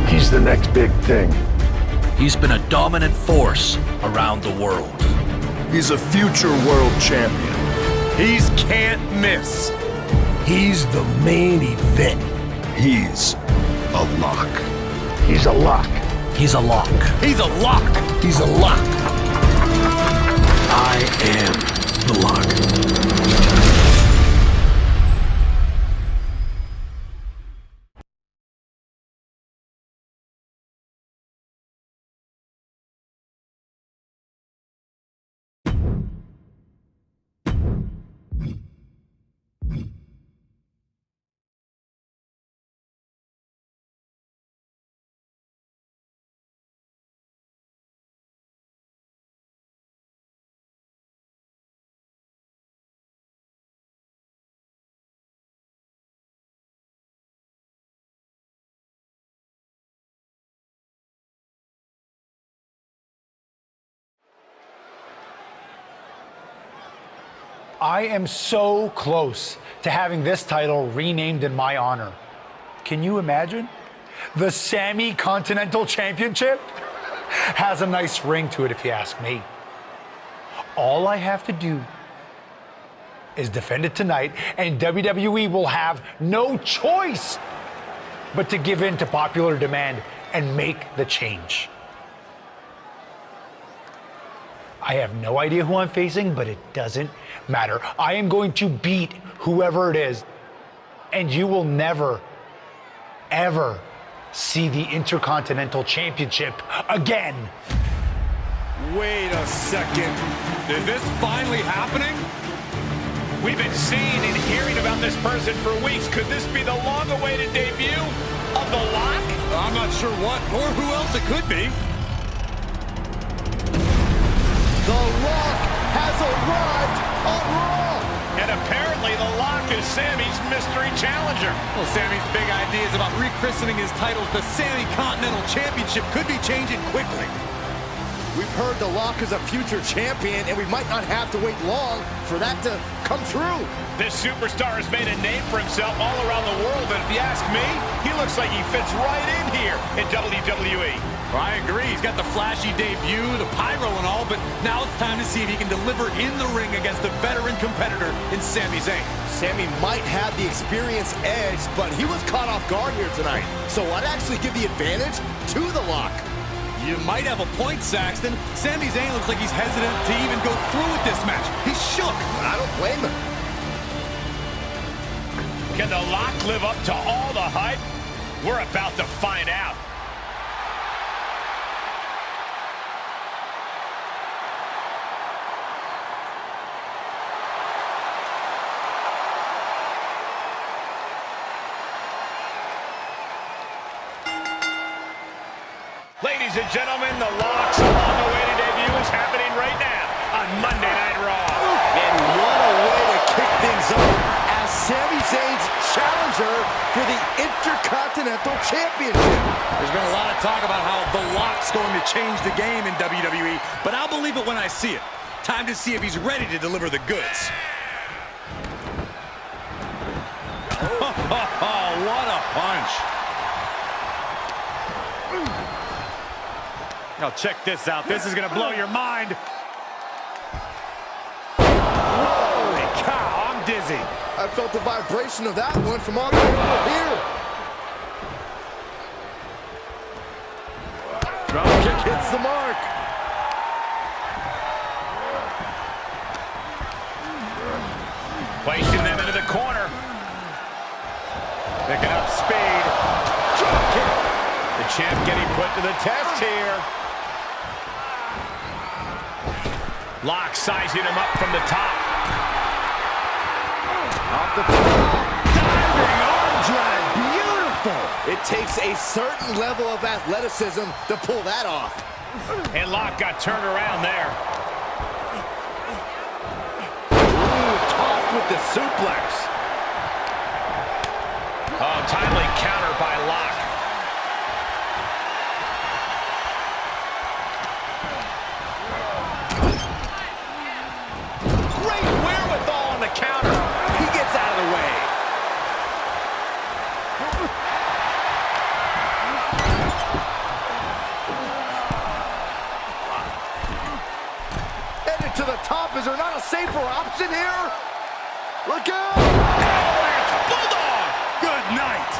He's the next big thing. He's been a dominant force around the world. He's a future world champion. He's can't miss. He's the main event. He's a lock. He's a lock. He's a lock. He's a lock. He's a lock. I am the lock. I am so close to having this title renamed in my honor. Can you imagine? The Sammy Continental Championship has a nice ring to it if you ask me. All I have to do is defend it tonight and WWE will have no choice but to give in to popular demand and make the change. I have no idea who I'm facing, but it doesn't matter. I am going to beat whoever it is, and you will never, ever see the Intercontinental Championship again. Wait a second. Is this finally happening? We've been seeing and hearing about this person for weeks. Could this be the long-awaited debut of the Lock? I'm not sure what or who else it could be. The Lock has arrived on Raw! And apparently the Lock is Sammy's mystery challenger. Well, Sammy's big ideas about rechristening his titles the Sammy Continental Championship could be changing quickly. We've heard the Lock is a future champion, and we might not have to wait long for that to come true. This superstar has made a name for himself all around the world, and if you ask me, he looks like he fits right in here in WWE. Well, I agree. He's got the flashy debut, the pyro and all, but now it's time to see if he can deliver in the ring against the veteran competitor in Sami Zayn. Sammy might have the experience edge, but he was caught off guard here tonight. So I'd actually give the advantage to the Lock. You might have a point, Saxton. Sami Zayn looks like he's hesitant to even go through with this match. He's shook. I don't blame him. Can the Lock live up to all the hype? We're about to find out. Ladies and gentlemen, the Lock's long-awaited debut is happening right now on Monday Night Raw. And what a way to kick things off as Sami Zayn's challenger for the Intercontinental Championship. There's been a lot of talk about how the Lock's going to change the game in WWE, but I'll believe it when I see it. Time to see if he's ready to deliver the goods. What a punch. Now check this out. This is going to blow your mind. Holy cow, I'm dizzy. I felt the vibration of that one from all the way over here. Drop kick Hits the mark. Placing them into the corner. Picking up speed. Drop kick. The champ getting put to the test here. Lock sizing him up from the top. Off the top. Diving arm drag. Beautiful. It takes a certain level of athleticism to pull that off. And Lock got turned around there. Ooh, tossed with the suplex. Oh, timely counter by Lock. right to the top. Is there not a safer option here? Look out! Avalanche Bulldog! Good night.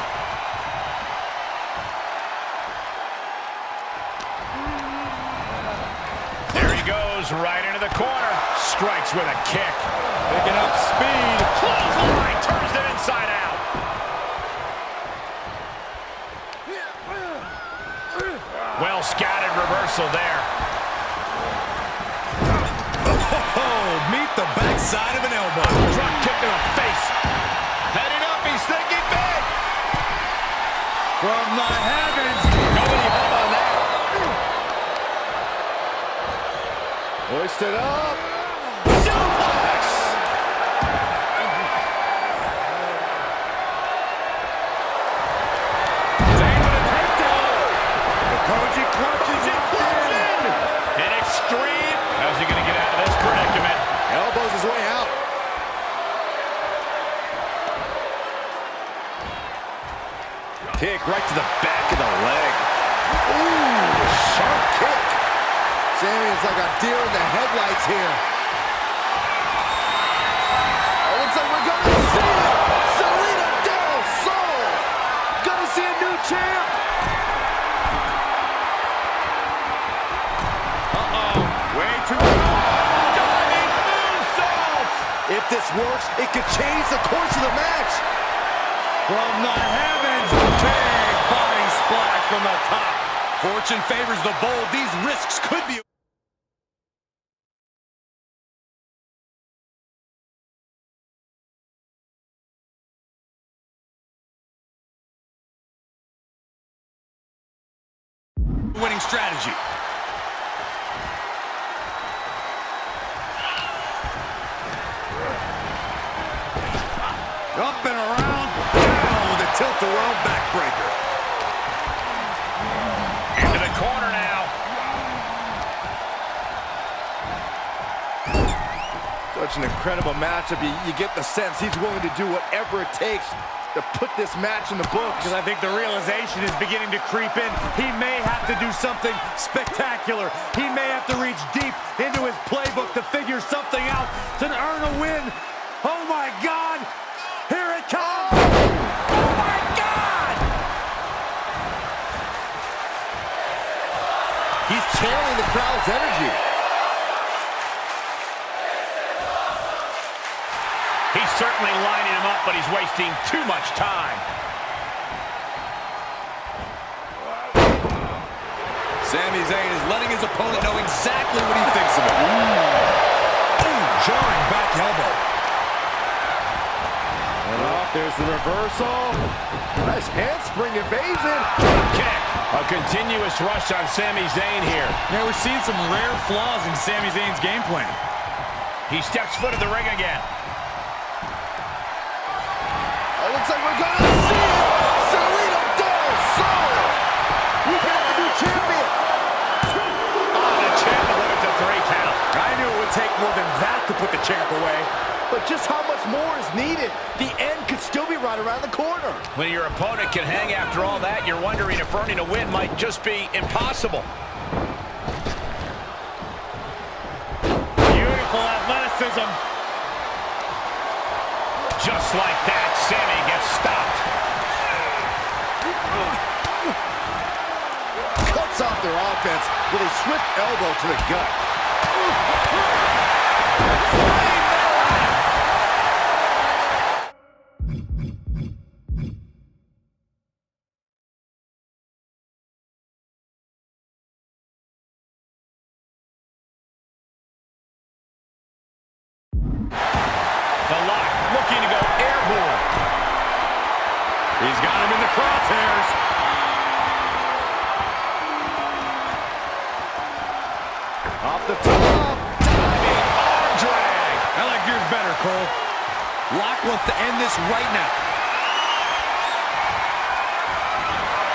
There he goes, right into the corner. Strikes with a kick. Picking up speed. Clothesline, turns it inside out. Well scouted reversal there. Oh, meet the backside of an elbow. Drop kick to the face. Heading up, he's thinking big. From the heavens. Nobody home on that. Hoisted up. Suplex. Zayn with a takedown. The Koji clutches it. An extreme. How's he going to get out of this predicament? Elbows his way out. Kick right to the back of the leg. Ooh, sharp kick. Sammy is like a deer in the headlights here. Oh, looks like we're gonna see Selena Del Sol. Gonna see a new champ. Way too long. Diving moonsault. If this works, it could change the course of the match. From the heavens, big body splash from the top. Fortune favors the bold. These risks could be... winning strategy. Up and around, down with a tilt-a-whirl backbreaker. Into the corner now. Such an incredible matchup. You get the sense he's willing to do whatever it takes to put this match in the books. Because I think the realization is beginning to creep in. He may have to do something spectacular. He may have to reach deep into his playbook to figure something out to earn a win. Oh my God! Here it comes! Oh my God! He's channeling the crowd's energy. He's certainly lining him up, but he's wasting too much time. Sami Zayn is letting his opponent know exactly what he thinks of it. Ooh, jarring back elbow. And off, there's the reversal. Nice handspring evasion. Drop kick. A continuous rush on Sami Zayn here. Yeah, we're seeing some rare flaws in Sami Zayn's game plan. He steps foot in the ring again. Looks like we're gonna see it! Selena Del Sol! We got the new champion! Oh, the champ limit to 3 count. I knew it would take more than that to put the champ away. But just how much more is needed? The end could still be right around the corner. When your opponent can hang after all that, you're wondering if earning a win might just be impossible. Beautiful athleticism. Just like that, Sami gets stopped. Cuts off their offense with a swift elbow to the gut. The lock looking to go airborne. He's got him in the crosshairs. Off the top. Diving arm drag. I like yours better, Cole. Lock wants to end this right now.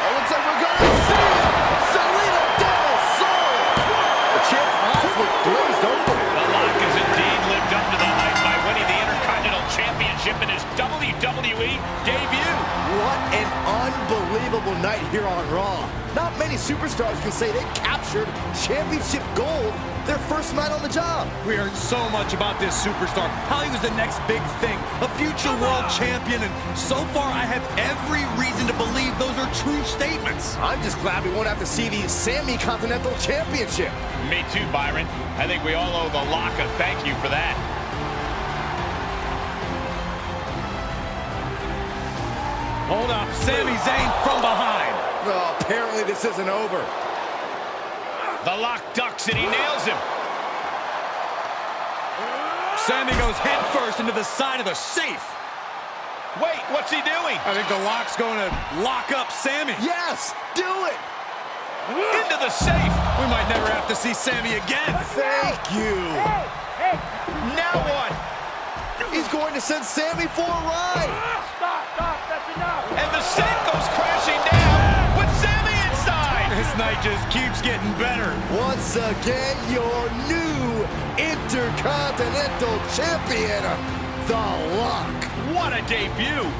Oh, looks like we're gonna see it! Selena Del Sol! The champ's eyes look glazed over. The lock has indeed lived up to the hype by winning the Intercontinental Championship in his WWE debut. What an unbelievable night here on Raw. Not many superstars can say they captured championship gold their first night on the job. We heard so much about this superstar, how he was the next big thing, a future world champion, and so far I have every reason to believe those are true statements. I'm just glad we won't have to see the Sammy Continental Championship. Me too, Byron. I think we all owe the Lock a thank you for that. Hold up, Sami Zayn from behind. Oh, apparently this isn't over. The Lock ducks and he nails him. Sami goes head first into the side of the safe. Wait, what's he doing? I think the Lock's going to lock up Sami. Yes, do it. Into the safe. We might never have to see Sami again. Thank you. Now what? He's going to send Sammy for a ride. And the safe goes crashing down with Sammy inside. This night just keeps getting better. Once again, your new Intercontinental Champion, The Lock. What a debut.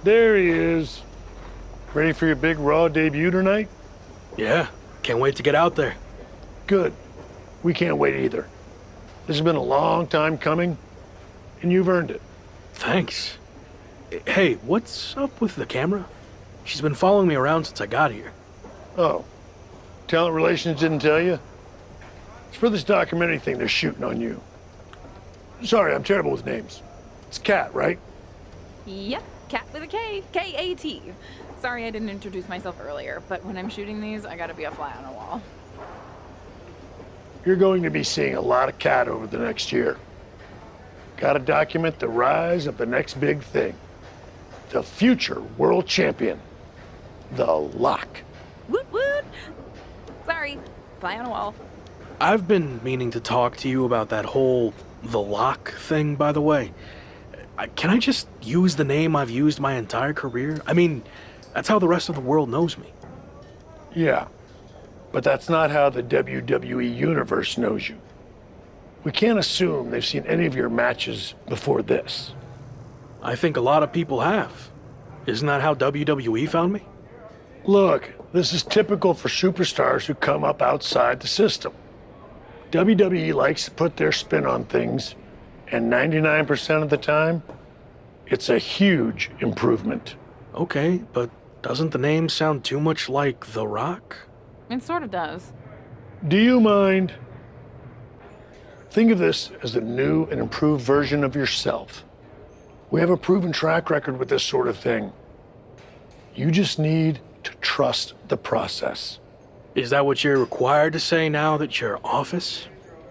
There he is. Ready for your big Raw debut tonight? Yeah, can't wait to get out there. Good. We can't wait either. This has been a long time coming, and you've earned it. Thanks. Hey, what's up with the camera? She's been following me around since I got here. Oh, talent relations didn't tell you? It's for this documentary thing they're shooting on you. Sorry, I'm terrible with names. It's Kat, right? Yep, Cat with a K, K-A-T. Sorry I didn't introduce myself earlier, but when I'm shooting these, I gotta be a fly on a wall. You're going to be seeing a lot of Kat over the next year. Gotta document the rise of the next big thing. The future world champion. The Lock. Woot woot! Sorry, fly on a wall. I've been meaning to talk to you about that whole The Lock thing, by the way. Can I just use the name I've used my entire career? I mean, that's how the rest of the world knows me. Yeah, but that's not how the WWE Universe knows you. We can't assume they've seen any of your matches before this. I think a lot of people have. Isn't that how WWE found me? Look, this is typical for superstars who come up outside the system. WWE likes to put their spin on things, and 99% of the time, it's a huge improvement. Okay, but doesn't the name sound too much like The Rock? It sort of does. Do you mind? Think of this as a new and improved version of yourself. We have a proven track record with this sort of thing. You just need to trust the process. Is that what you're required to say now that you're office?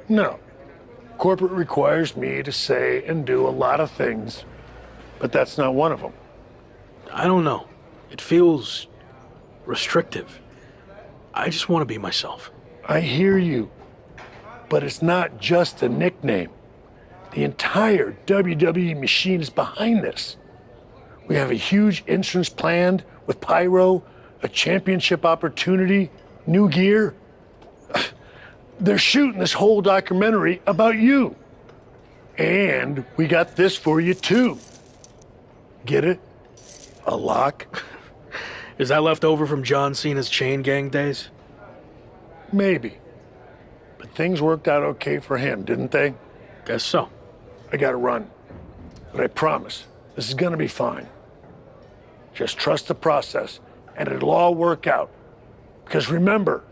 No. Corporate requires me to say and do a lot of things, but that's not one of them. I don't know. It feels restrictive. I just want to be myself. I hear you, but it's not just a nickname. The entire WWE machine is behind this. We have a huge entrance planned with pyro, a championship opportunity, new gear. They're shooting this whole documentary about you. And we got this for you too. Get it? A lock? Is that left over from John Cena's Chain Gang days? Maybe. But things worked out okay for him, didn't they? Guess so. I gotta run. But I promise, this is gonna be fine. Just trust the process, and it'll all work out. Because remember,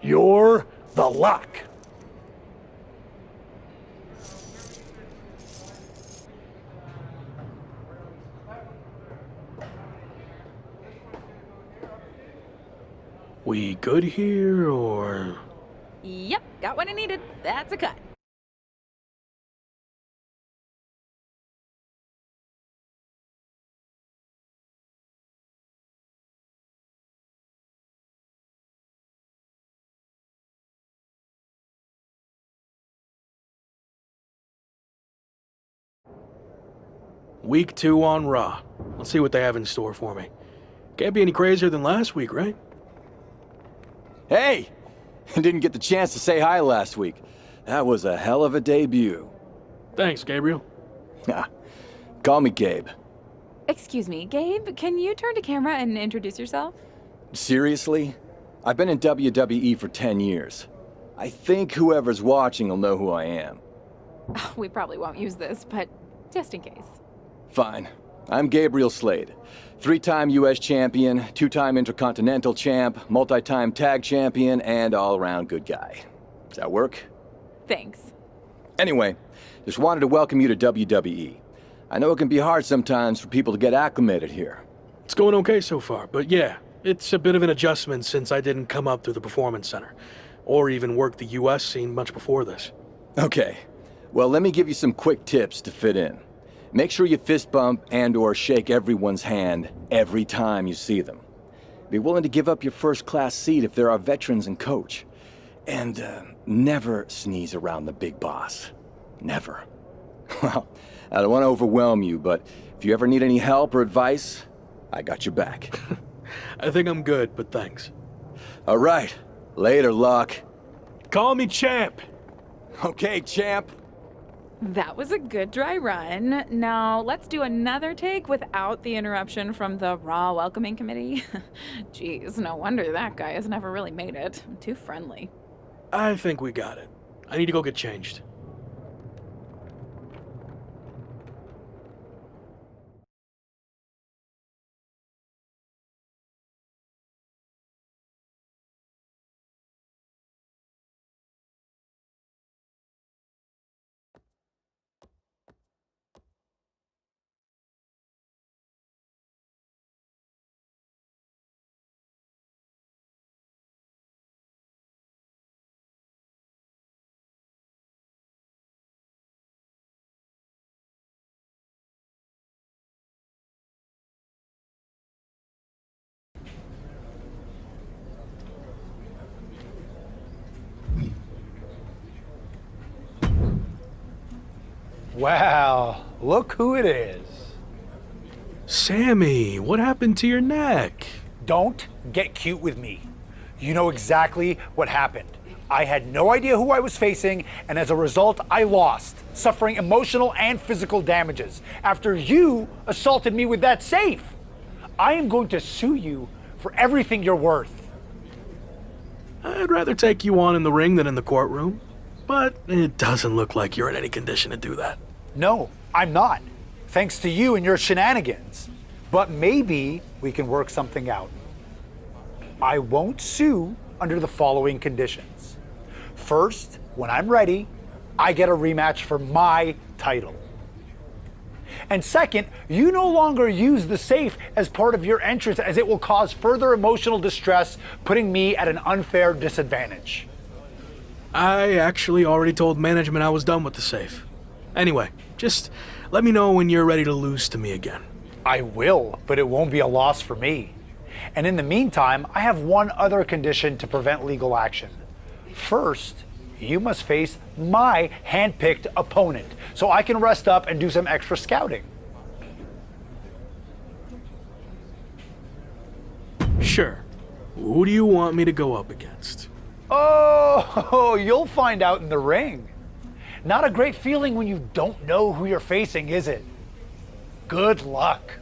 you're the Lock. We good here, or...? Yep, got what I needed. That's a cut. Week 2 on Raw. Let's see what they have in store for me. Can't be any crazier than last week, right? Hey! Didn't get the chance to say hi last week. That was a hell of a debut. Thanks, Gabriel. Call me Gabe. Excuse me, Gabe, can you turn to camera and introduce yourself? Seriously? I've been in WWE for 10 years. I think whoever's watching will know who I am. We probably won't use this, but just in case. Fine. I'm Gabriel Slade. 3-time U.S. champion, 2-time Intercontinental champ, multi-time tag champion, and all-around good guy. Does that work? Thanks. Anyway, just wanted to welcome you to WWE. I know it can be hard sometimes for people to get acclimated here. It's going okay so far, but yeah, it's a bit of an adjustment since I didn't come up through the Performance Center, or even work the U.S. scene much before this. Okay. Well, let me give you some quick tips to fit in. Make sure you fist bump and/or shake everyone's hand every time you see them. Be willing to give up your first-class seat if there are veterans and coach. And never sneeze around the big boss. Never. Well, I don't want to overwhelm you, but if you ever need any help or advice, I got your back. I think I'm good, but thanks. All right. Later, Luck. Call me Champ. Okay, champ. That was a good dry run. Now, let's do another take without the interruption from the Raw Welcoming Committee. Jeez, no wonder that guy has never really made it. Too friendly. I think we got it. I need to go get changed. Wow, look who it is. Sammy, what happened to your neck? Don't get cute with me. You know exactly what happened. I had no idea who I was facing, and as a result, I lost, suffering emotional and physical damages after you assaulted me with that safe. I am going to sue you for everything you're worth. I'd rather take you on in the ring than in the courtroom, but it doesn't look like you're in any condition to do that. No, I'm not, thanks to you and your shenanigans. But maybe we can work something out. I won't sue under the following conditions. First, when I'm ready, I get a rematch for my title. And second, you no longer use the safe as part of your entrance, as it will cause further emotional distress, putting me at an unfair disadvantage. I actually already told management I was done with the safe. Anyway, just let me know when you're ready to lose to me again. I will, but it won't be a loss for me. And in the meantime, I have one other condition to prevent legal action. First, you must face my hand-picked opponent, so I can rest up and do some extra scouting. Sure. Who do you want me to go up against? Oh, you'll find out in the ring. Not a great feeling when you don't know who you're facing, is it? Good luck.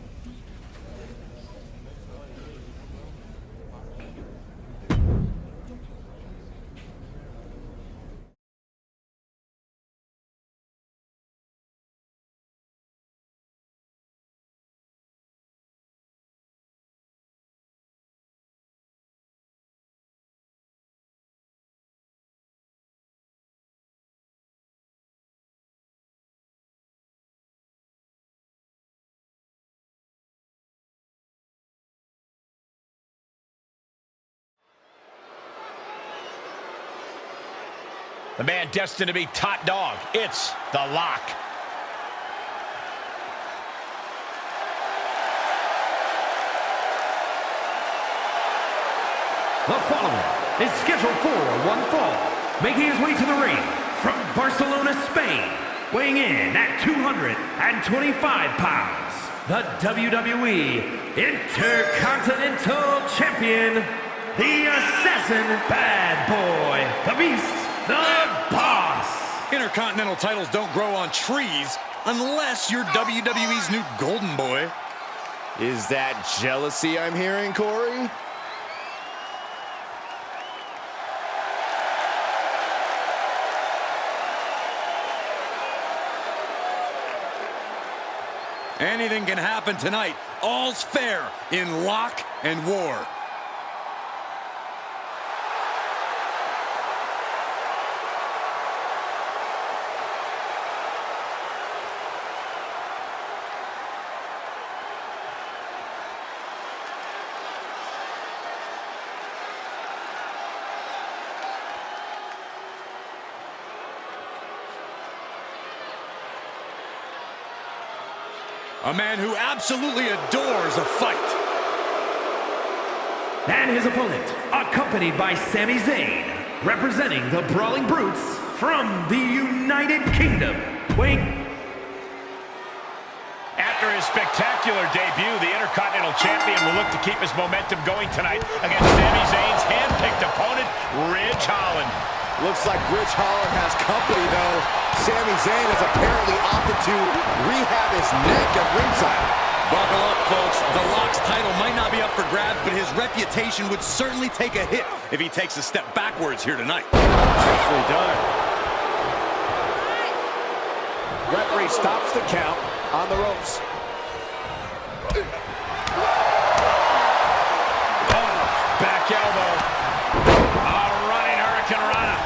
The man destined to be top dog. It's The Lock. The following is scheduled for one fall, making his way to the ring from Barcelona, Spain, weighing in at 225 pounds, the WWE Intercontinental Champion, the Assassin Bad Boy, the Beast, the Boss. Intercontinental titles don't grow on trees unless you're WWE's new golden boy. Is that jealousy I'm hearing, Corey? Anything can happen tonight. All's fair in Lock and War. A man who absolutely adores a fight. And his opponent, accompanied by Sami Zayn, representing the Brawling Brutes from the United Kingdom. After his spectacular debut, the Intercontinental Champion will look to keep his momentum going tonight against Sami Zayn's hand-picked opponent, Ridge Holland. Looks like Ridge Holland has company, though. Sami Zayn has apparently opted to rehab his neck at ringside. Buckle up, folks. The Lock's title might not be up for grabs, but his reputation would certainly take a hit if he takes a step backwards here tonight. Nicely done. Referee stops the count on the ropes. Back elbow. A running Hurricane Rana.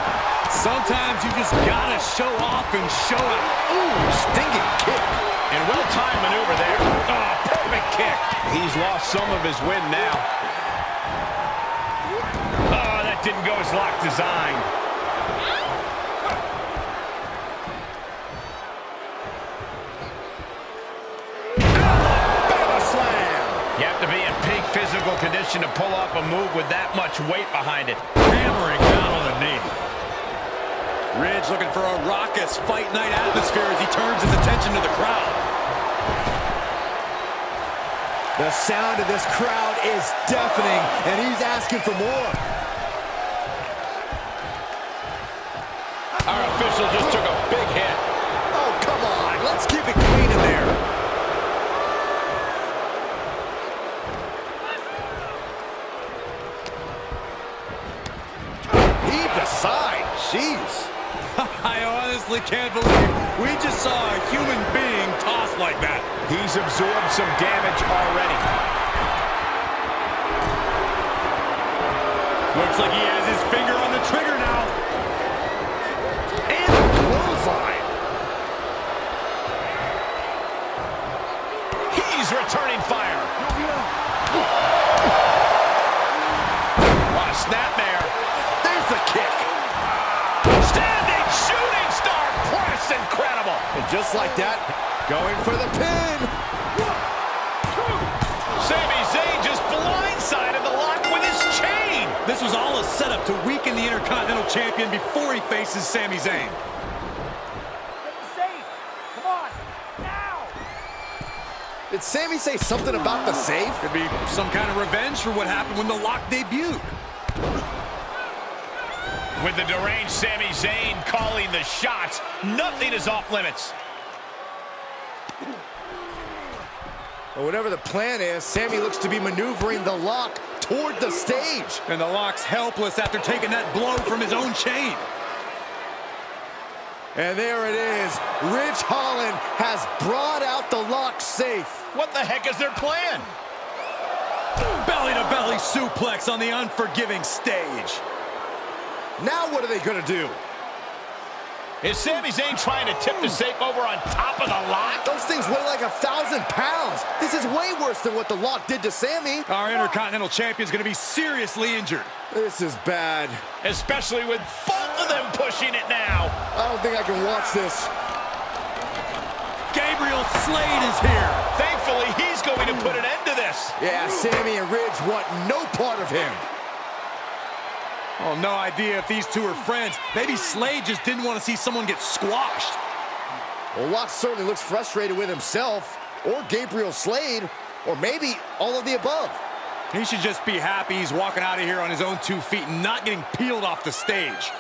Sometimes you just gotta show off and show out. Ooh, stinging kick. And well-timed maneuver there. Oh, perfect kick. He's lost some of his wind now. Oh, that didn't go as Lock designed. You have to be in peak physical condition to pull off a move with that much weight behind it. Hammering down on the knee. Ridge looking for a raucous fight night atmosphere as he turns his attention to the crowd. The sound of this crowd is deafening, and he's asking for more. Our official just took a big hit. Oh, come on. Let's keep it clean in there. Side, jeez. I honestly can't believe we just saw a human being tossed like that. He's absorbed some damage already. Looks like he has his finger on the trigger now. And a clothesline. He's returning fire. What a snapmare. There's the kick. Standing shooting star press, incredible. And just like that, going for the pin. Sami Zayn just blindsided the Lock with his chain. This was all a setup to weaken the Intercontinental Champion before he faces Sami Zayn. Come on, now! Did Sami say something about the safe? Could be some kind of revenge for what happened when the Lock debuted. With the deranged Sami Zayn calling the shots, nothing is off limits. Well, whatever the plan is, Sami looks to be maneuvering the Lock toward the stage. And the Lock's helpless after taking that blow from his own chain. And there it is. Ridge Holland has brought out the Lock safe. What the heck is their plan? Belly-to-belly suplex on the unforgiving stage. Now what are they going to do? Is Sami Zayn trying to tip the safe over on top of the Lock? Those things weigh like 1,000 pounds. This is way worse than what the Lock did to Sami. Our Intercontinental Champion's going to be seriously injured. This is bad. Especially with both of them pushing it now. I don't think I can watch this. Gabriel Slade is here. Thankfully, he's going to put an end to this. Yeah, Sami and Ridge want no part of him. Oh, no idea if these two are friends. Maybe Slade just didn't want to see someone get squashed. Well, Locke certainly looks frustrated with himself, or Gabriel Slade, or maybe all of the above. He should just be happy he's walking out of here on his own 2 feet and not getting peeled off the stage.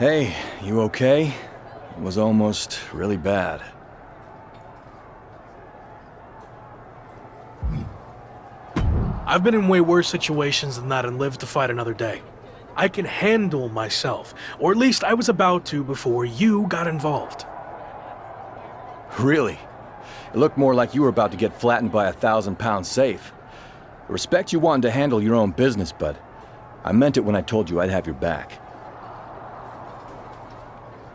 Hey, you okay? It was almost really bad. I've been in way worse situations than that and lived to fight another day. I can handle myself, or at least I was about to before you got involved. Really? It looked more like you were about to get flattened by a 1,000-pound safe. I respect you wanting to handle your own business, but I meant it when I told you I'd have your back.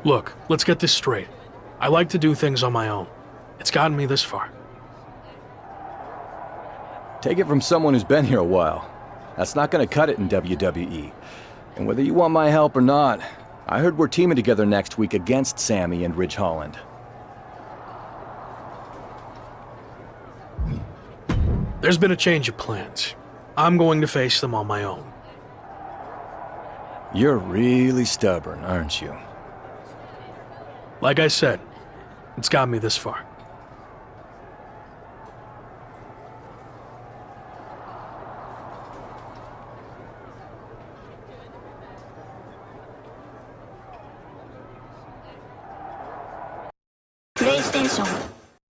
Look, let's get this straight. I like to do things on my own. It's gotten me this far. Take it from someone who's been here a while. That's not gonna cut it in WWE. And whether you want my help or not, I heard we're teaming together next week against Sammy and Ridge Holland. There's been a change of plans. I'm going to face them on my own. You're really stubborn, aren't you? Like I said, it's got me this far. PlayStation